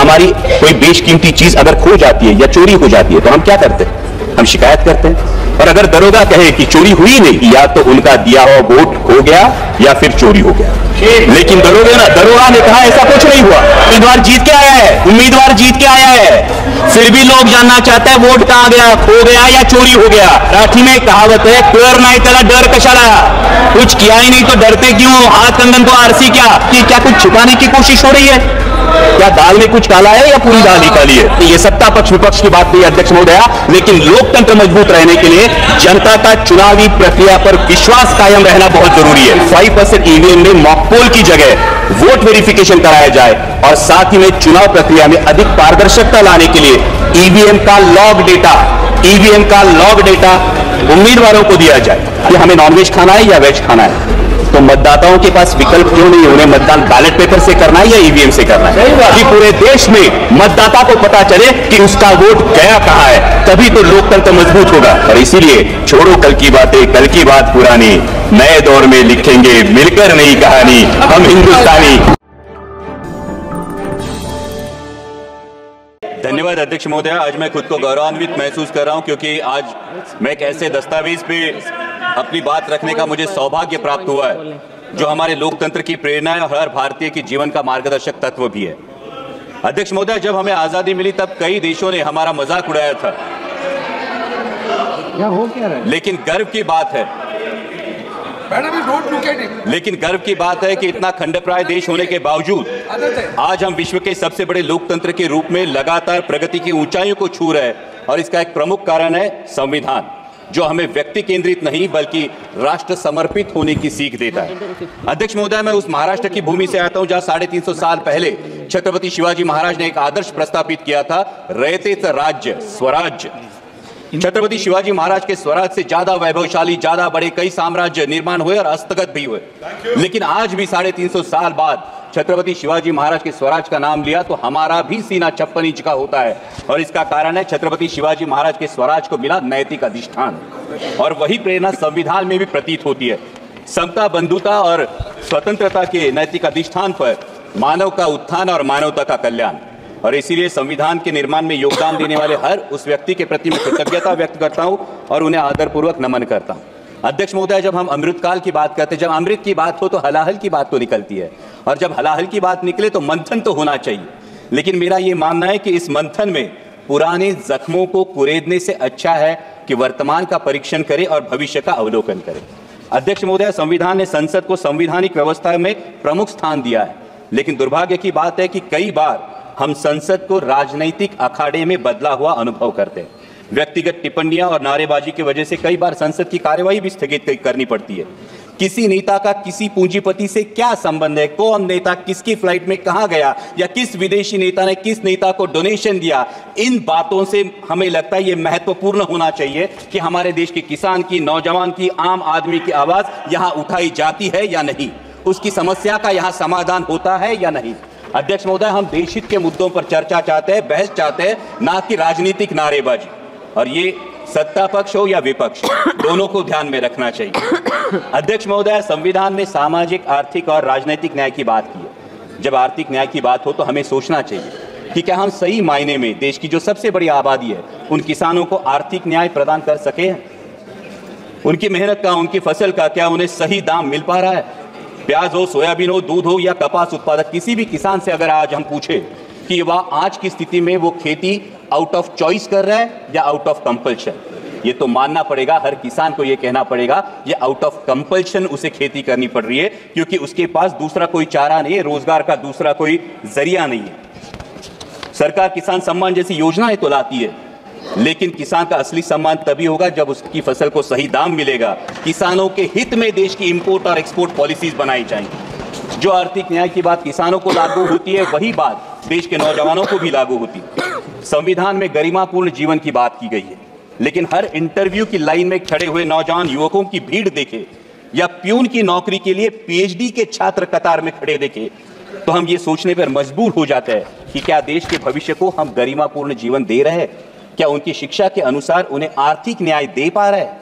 हमारी कोई बेशकीमती चीज अगर खो जाती है या चोरी हो जाती है तो हम क्या करते हैं? हम शिकायत करते हैं। और अगर दरोगा कहे कि चोरी हुई नहीं, या तो उनका दिया हुआ वोट खो गया या फिर चोरी हो गया। लेकिन दरोगा ने कहा ऐसा कुछ नहीं हुआ, उम्मीदवार जीत के आया है, उम्मीदवार जीत के आया है। फिर भी लोग जानना चाहते हैं वोट कहां गया, खो गया या चोरी हो गया। राठी में एक कहावत है, कर नहीं चला डर कशाला, कुछ किया ही नहीं तो डरते क्यों? हाथ कंगन को आरसी क्या कुछ छुपाने की कोशिश हो रही है? क्या दाल में कुछ काला है या पूरी दाल ही काली है? ये सत्ता पक्ष विपक्ष की बात नहीं है अध्यक्ष महोदया, लेकिन लोकतंत्र मजबूत रहने के लिए जनता का चुनावी प्रक्रिया पर विश्वास कायम रहना बहुत जरूरी है। 5% ईवीएम में मॉकपोल की जगह वोट वेरिफिकेशन कराया जाए और साथ ही में चुनाव प्रक्रिया में अधिक पारदर्शिता लाने के लिए ईवीएम का लॉग डेटा उम्मीदवारों को दिया जाए कि हमें नॉनवेज खाना है या वेज खाना है, तो मतदाताओं के पास विकल्प क्यों नहीं है? उन्हें मतदान बैलेट पेपर से करना है या ईवीएम से करना है? कि पूरे देश में मतदाता को पता चले कि उसका वोट गया कहां है, तभी तो लोकतंत्र मजबूत होगा। और इसीलिए छोड़ो कल की बातें, कल की बात पुरानी, नए दौर में लिखेंगे मिलकर नई कहानी, हम हिंदुस्तानी। धन्यवाद अध्यक्ष महोदया। आज मैं खुद को गौरवान्वित महसूस कर रहा हूं क्योंकि आज मैं एक ऐसे दस्तावेज पे अपनी बात रखने का मुझे सौभाग्य प्राप्त हुआ है जो हमारे लोकतंत्र की प्रेरणा है और हर भारतीय के जीवन का मार्गदर्शक तत्व भी है। अध्यक्ष महोदय, जब हमें आजादी मिली तब कई देशों ने हमारा मजाक उड़ाया था, लेकिन गर्व की बात है कि इतना खंडप्राय देश होने के बावजूद आज हम विश्व के सबसे बड़े लोकतंत्र के रूप में लगातार प्रगति की ऊंचाइयों को छू रहे हैं। और इसका एक प्रमुख कारण है संविधान, जो हमें व्यक्ति केंद्रित नहीं बल्कि राष्ट्र समर्पित होने की सीख देता है। अध्यक्ष महोदय, मैं उस महाराष्ट्र की भूमि से आता हूं जहां 350 साल पहले छत्रपति शिवाजी महाराज ने एक आदर्श प्रस्तापित किया था, रयतेच राज्य स्वराज्य। छत्रपति शिवाजी महाराज के स्वराज से ज्यादा वैभवशाली, ज्यादा बड़े कई साम्राज्य निर्माण हुए और हस्तगत भी हुए, लेकिन आज भी 350 साल बाद छत्रपति शिवाजी महाराज के स्वराज का नाम लिया तो हमारा भी सीना 56 इंच का होता है। और इसका कारण है छत्रपति शिवाजी महाराज के स्वराज को मिला नैतिक अधिष्ठान, और वही प्रेरणा संविधान में भी प्रतीत होती है। समता, बंधुता और स्वतंत्रता के नैतिक अधिष्ठान पर मानव का उत्थान और मानवता का कल्याण। और इसीलिए संविधान के निर्माण में योगदान देने वाले हर उस व्यक्ति के प्रति मैं कृतज्ञता व्यक्त करता हूं और उन्हें आदरपूर्वक नमन करता हूं। अध्यक्ष महोदय, जब हम अमृतकाल की बात करते हैं, जब अमृत की बात हो तो हलाहल की बात तो निकलती है, और जब हलाहल की बात निकले तो मंथन तो होना चाहिए। लेकिन मेरा यह मानना है कि इस मंथन में पुराने जख्मों को कुरेदने से अच्छा है कि वर्तमान का परीक्षण करें और भविष्य का अवलोकन करें। अध्यक्ष महोदय, संविधान ने संसद को संवैधानिक व्यवस्था में प्रमुख स्थान दिया है, लेकिन दुर्भाग्य की बात है कि कई बार हम संसद को राजनीतिक अखाड़े में बदला हुआ अनुभव करते हैं। व्यक्तिगत टिप्पणियां और नारेबाजी की वजह से कई बार संसद की कार्यवाही भी स्थगित करनी पड़ती है। किसी नेता का किसी पूंजीपति से क्या संबंध है, कौन नेता किसकी फ्लाइट में कहां गया, या किस विदेशी नेता ने किस नेता को डोनेशन दिया, इन बातों से हमें लगता है ये महत्वपूर्ण होना चाहिए कि हमारे देश के किसान की, नौजवान की, आम आदमी की आवाज यहां उठाई जाती है या नहीं, उसकी समस्या का यहां समाधान होता है या नहीं। अध्यक्ष महोदय, हम देशहित के मुद्दों पर चर्चा चाहते हैं, बहस चाहते हैं, ना कि राजनीतिक नारेबाजी। और ये सत्ता पक्ष हो या विपक्ष, दोनों को ध्यान में रखना चाहिए। अध्यक्ष महोदय, संविधान में सामाजिक, आर्थिक और राजनीतिक न्याय की बात की है। जब आर्थिक न्याय की बात हो तो हमें सोचना चाहिए कि क्या हम सही मायने में देश की जो सबसे बड़ी आबादी है उन किसानों को आर्थिक न्याय प्रदान कर सके हैं। उनकी मेहनत का, उनकी फसल का क्या उन्हें सही दाम मिल पा रहा है? प्याज हो, सोयाबीन हो, दूध हो या कपास उत्पादक, किसी भी किसान से अगर आज हम पूछे कि वह आज की स्थिति में वो खेती आउट ऑफ चॉइस कर रहा है या आउट ऑफ कंपल्शन, ये तो मानना पड़ेगा, हर किसान को ये कहना पड़ेगा ये आउट ऑफ कंपल्शन उसे खेती करनी पड़ रही है, क्योंकि उसके पास दूसरा कोई चारा नहीं है, रोजगार का दूसरा कोई जरिया नहीं है। सरकार किसान सम्मान जैसी योजनाएं तो लाती है, लेकिन किसान का असली सम्मान तभी होगा जब उसकी फसल को सही दाम मिलेगा। किसानों के हित में देश की इंपोर्ट और एक्सपोर्ट पॉलिसीज बनाई जाएंगी। जो आर्थिक न्याय की बात किसानों को लागू होती है, वही बात देश के नौजवानों को भी लागू होती है। संविधान में गरिमापूर्ण जीवन की बात की गई है, लेकिन हर इंटरव्यू की लाइन में खड़े हुए नौजवान युवकों की भीड़ देखे या प्यून की नौकरी के लिए पीएचडी के छात्र कतार में खड़े देखे तो हम ये सोचने पर मजबूर हो जाते हैं कि क्या देश के भविष्य को हम गरिमापूर्ण जीवन दे रहे हैं? क्या उनकी शिक्षा के अनुसार उन्हें आर्थिक न्याय दे पा रहे हैं?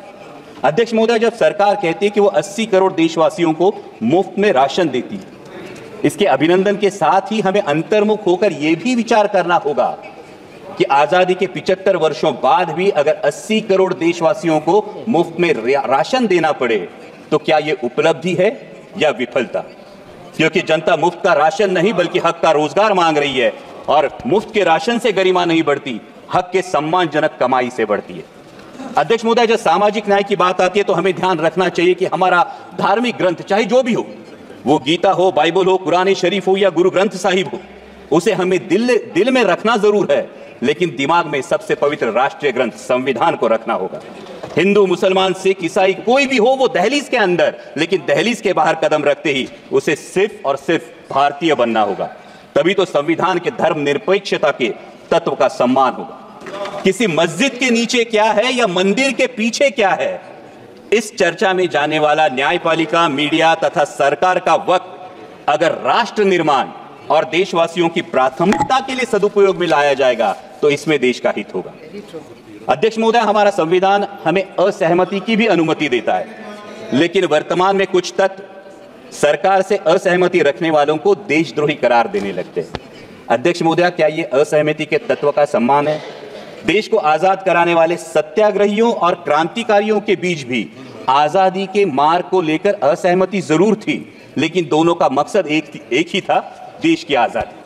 अध्यक्ष महोदय, जब सरकार कहती है कि वो 80 करोड़ देशवासियों को मुफ्त में राशन देती है, इसके अभिनंदन के साथ ही हमें अंतर्मुख होकर यह भी विचार करना होगा कि आजादी के 75 वर्षों बाद भी अगर 80 करोड़ देशवासियों को मुफ्त में राशन देना पड़े तो क्या यह उपलब्धि है या विफलता? क्योंकि जनता मुफ्त का राशन नहीं बल्कि हक का रोजगार मांग रही है, और मुफ्त के राशन से गरिमा नहीं बढ़ती, हक के सम्मानजनक कमाई से बढ़ती है। अध्यक्ष महोदय, जब सामाजिक न्याय की बात आती है तो हमें ध्यान रखना चाहिए कि हमारा धार्मिक ग्रंथ चाहे जो भी हो, वो गीता हो, बाइबल हो, कुरान शरीफ हो या गुरु ग्रंथ साहिब हो, उसे हमें दिल में रखना जरूर है, लेकिन दिमाग में सबसे पवित्र राष्ट्रीय ग्रंथ संविधान को रखना होगा। हिंदू, मुसलमान, सिख, ईसाई कोई भी हो, वो दहलीज के अंदर, लेकिन दहलीज के बाहर कदम रखते ही उसे सिर्फ और सिर्फ भारतीय बनना होगा। तभी तो संविधान के धर्मनिरपेक्षता के तत्व का सम्मान होगा। किसी मस्जिद के नीचे क्या है या मंदिर के पीछे क्या है, इस चर्चा में जाने वाला न्यायपालिका, मीडिया तथा सरकार का वक्त अगर राष्ट्र निर्माण और देशवासियों की प्राथमिकता के लिए सदुपयोग में लाया जाएगा तो इसमें देश का हित होगा। अध्यक्ष महोदय, हमारा संविधान हमें असहमति की भी अनुमति देता है, लेकिन वर्तमान में कुछ तत्व सरकार से असहमति रखने वालों को देशद्रोही करार देने लगते हैं। अध्यक्ष महोदय, क्या यह असहमति के तत्व का सम्मान है? देश को आजाद कराने वाले सत्याग्रहियों और क्रांतिकारियों के बीच भी आजादी के मार्ग को लेकर असहमति जरूर थी, लेकिन दोनों का मकसद एक ही था, देश की आजादी।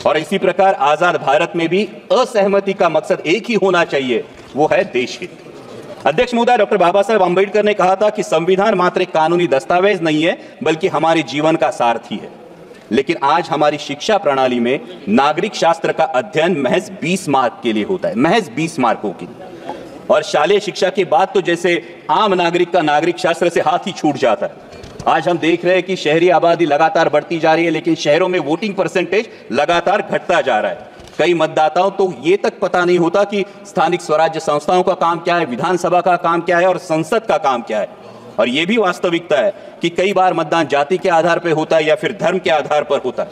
और इसी प्रकार आजाद भारत में भी असहमति का मकसद एक ही होना चाहिए, वो है देश हित। अध्यक्ष महोदय, डॉक्टर बाबा साहेब आंबेडकर ने कहा था कि संविधान मात्र एक कानूनी दस्तावेज नहीं है बल्कि हमारे जीवन का सारथी है। लेकिन आज हमारी शिक्षा प्रणाली में नागरिक शास्त्र का अध्ययन महज 20 मार्क के लिए होता है, महज 20 मार्कों के लिए। और शालेय शिक्षा के बाद तो जैसे आम नागरिक का नागरिक शास्त्र से हाथ ही छूट जाता है। आज हम देख रहे हैं कि शहरी आबादी लगातार बढ़ती जा रही है, लेकिन शहरों में वोटिंग परसेंटेज लगातार घटता जा रहा है। कई मतदाताओं तो ये तक पता नहीं होता कि स्थानिक स्वराज्य संस्थाओं का काम क्या है, विधानसभा का काम क्या है और संसद का काम क्या है। और यह भी वास्तविकता है कि कई बार मतदान जाति के आधार पर होता है या फिर धर्म के आधार पर होता है।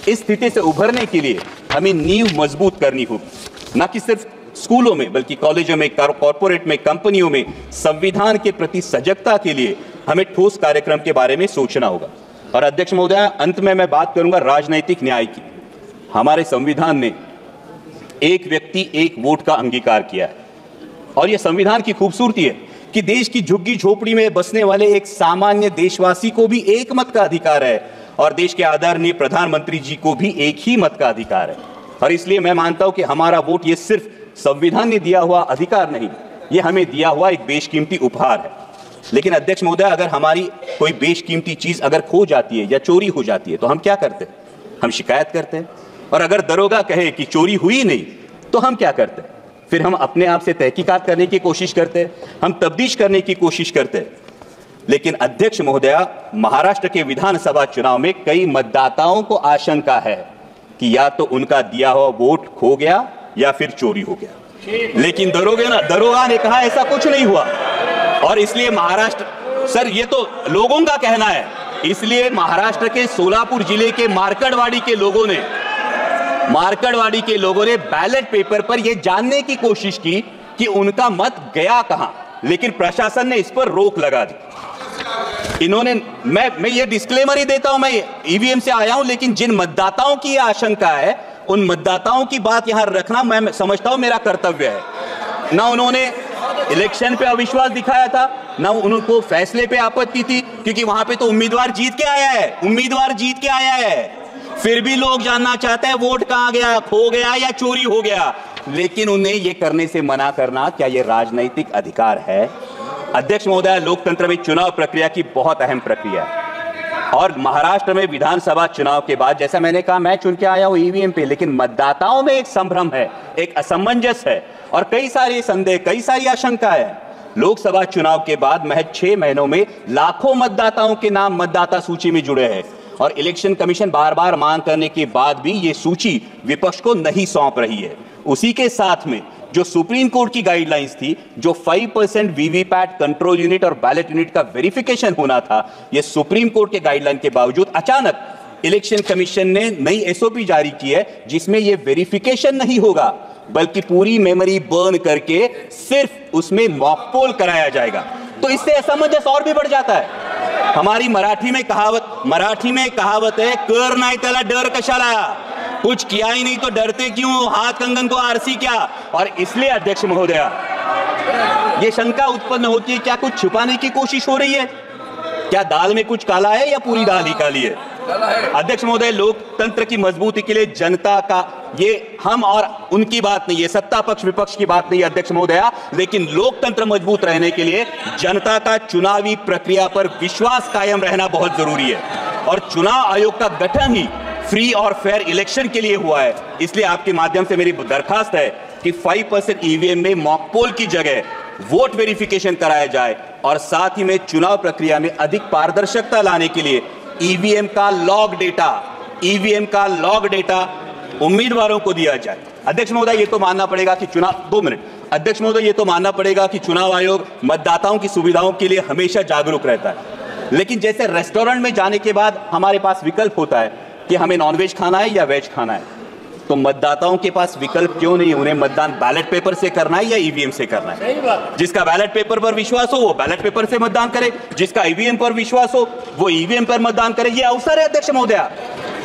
इस स्थिति से उभरने के लिए हमें नींव मजबूत करनी होगी, न कि सिर्फ स्कूलों में बल्कि कॉलेजों में, कॉर्पोरेट में, कंपनियों में संविधान के प्रति सजगता के लिए हमें ठोस कार्यक्रम के बारे में सोचना होगा। और अध्यक्ष महोदय, अंत में मैं बात करूंगा राजनीतिक न्याय की। हमारे संविधान ने एक व्यक्ति एक वोट का अंगीकार किया है, और यह संविधान की खूबसूरती है कि देश की झुग्गी झोपड़ी में बसने वाले एक सामान्य देशवासी को भी एक मत का अधिकार है, और देश के आदरणीय प्रधानमंत्री जी को भी एक ही मत का अधिकार है। और इसलिए मैं मानता हूं कि हमारा वोट ये सिर्फ संविधान ने दिया हुआ अधिकार नहीं, ये हमें दिया हुआ एक बेशकीमती उपहार है। लेकिन अध्यक्ष महोदय, अगर हमारी कोई बेशकीमती चीज अगर खो जाती है या चोरी हो जाती है तो हम क्या करते हैं? हम शिकायत करते हैं। और अगर दरोगा कहे कि चोरी हुई नहीं तो हम क्या करते हैं? फिर हम अपने आप से तहकीकात करने की कोशिश करते हैं, हम तफ्तीश करने की कोशिश करते हैं। लेकिन अध्यक्ष महोदय, महाराष्ट्र के विधानसभा चुनाव में कई मतदाताओं को आशंका है कि या तो उनका दिया हुआ वोट खो गया या फिर चोरी हो गया। लेकिन दरोगा ने कहा ऐसा कुछ नहीं हुआ। और इसलिए महाराष्ट्र, सर ये तो लोगों का कहना है, इसलिए महाराष्ट्र के सोलापुर जिले के मार्कड़वाड़ी के लोगों ने बैलेट पेपर पर यह जानने की कोशिश की कि उनका मत गया कहां, लेकिन प्रशासन ने इस पर रोक लगा दी। इन्होंने, मैं ये डिस्क्लेमर ही देता हूं, मैं ईवीएम से आया हूं, लेकिन जिन मतदाताओं की आशंका है उन मतदाताओं की बात यहां रखना मैं समझता हूं मेरा कर्तव्य है। ना उन्होंने इलेक्शन पे अविश्वास दिखाया था, ना उनको फैसले पे आपत्ति थी, क्योंकि वहां पे तो उम्मीदवार जीत के आया है। फिर भी लोग जानना चाहते हैं वोट कहां गया, खो गया या चोरी हो गया। लेकिन उन्हें यह करने से मना करना, क्या यह राजनीतिक अधिकार है? अध्यक्ष महोदय, लोकतंत्र में चुनाव प्रक्रिया की बहुत अहम प्रक्रिया है। और महाराष्ट्र में विधानसभा चुनाव के बाद, जैसा मैंने कहा, मैं चुन के आया हूं ईवीएम पे, लेकिन मतदाताओं में एक संभ्रम है, एक असमंजस है और कई सारे संदेह, कई सारी आशंका है। लोकसभा चुनाव के बाद महज 6 महीनों में लाखों मतदाताओं के नाम मतदाता सूची में जुड़े हैं, और इलेक्शन कमीशन बार बार मांग करने के बाद भी ये सूची विपक्ष को नहीं सौंप रही है। उसी के साथ में जो सुप्रीम कोर्ट की गाइडलाइंस थी, जो 5% वीवीपैट कंट्रोल यूनिट और बैलेट यूनिट का वेरिफिकेशन होना था, ये सुप्रीम कोर्ट के गाइडलाइन के बावजूद अचानक इलेक्शन कमीशन ने नई एसओपी जारी की है, जिसमें ये वेरिफिकेशन नहीं होगा बल्कि पूरी मेमोरी बर्न करके सिर्फ उसमें मॉक पोल कराया जाएगा। तो इससे असमंजस और भी बढ़ जाता है। हमारी मराठी में कहावत है, कर नाही त्याला डर कशाला, कुछ किया ही नहीं तो डरते क्यों, हाथ कंगन को आरसी क्या। और इसलिए अध्यक्ष महोदया, ये शंका उत्पन्न होती है, क्या कुछ छुपाने की कोशिश हो रही है, क्या दाल में कुछ काला है या पूरी दाल ही काली है। अध्यक्ष महोदय, लोकतंत्र की मजबूती के लिए जनता का, ये हम और उनकी बात नहीं है, सत्ता पक्ष विपक्ष की बात नहीं है अध्यक्ष महोदया, लेकिन लोकतंत्र मजबूत रहने के लिए जनता का चुनावी प्रक्रिया पर विश्वास कायम रहना बहुत जरूरी है। और चुनाव आयोग का गठन ही फ्री और फेयर इलेक्शन के लिए हुआ है। इसलिए आपके माध्यम से मेरी दरखास्त है कि 5% ईवीएम में मॉक पोल की जगह वोट वेरिफिकेशन कराया जाए और साथ ही में चुनाव प्रक्रिया में अधिक पारदर्शिता लाने के लिए ईवीएम का लॉग डेटा उम्मीदवारों को दिया जाए। अध्यक्ष महोदय, ये तो मानना पड़ेगा कि अध्यक्ष महोदय, ये तो मानना पड़ेगा कि चुनाव आयोग मतदाताओं की सुविधाओं के लिए हमेशा जागरूक रहता है। लेकिन जैसे रेस्टोरेंट में जाने के बाद हमारे पास विकल्प होता है कि हमें नॉनवेज खाना है या वेज खाना है, तो मतदाताओं के पास विकल्प क्यों नहीं, उन्हें मतदान बैलेट पेपर से करना है या ईवीएम से करना है। जिसका बैलेट पेपर पर विश्वास हो वो बैलेट पेपर से मतदान करे, जिसका ईवीएम पर विश्वास हो वो ईवीएम पर मतदान करे। ये अवसर है अध्यक्ष महोदया,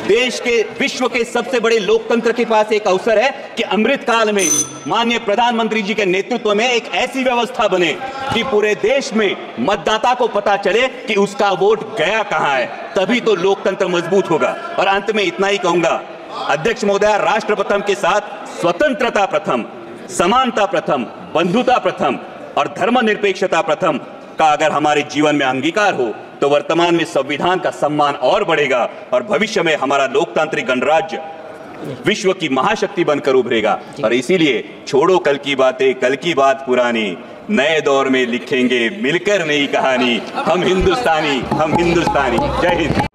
देश के, विश्व के सबसे बड़े लोकतंत्र के पास एक अवसर है कि अमृत काल में माननीय प्रधानमंत्री जी के नेतृत्व में एक ऐसी व्यवस्था बने कि पूरे देश में मतदाता को पता चले कि उसका वोट गया कहां है, तभी तो लोकतंत्र मजबूत होगा। और अंत में इतना ही कहूंगा अध्यक्ष महोदय, राष्ट्र प्रथम के साथ स्वतंत्रता प्रथम, समानता प्रथम, बंधुता प्रथम और धर्मनिरपेक्षता प्रथम का अगर हमारे जीवन में अंगीकार हो तो वर्तमान में संविधान का सम्मान और बढ़ेगा और भविष्य में हमारा लोकतांत्रिक गणराज्य विश्व की महाशक्ति बनकर उभरेगा। और इसीलिए छोड़ो कल की बातें, कल की बात पुरानी, नए दौर में लिखेंगे मिलकर नई कहानी, हम हिंदुस्तानी। जय हिंद।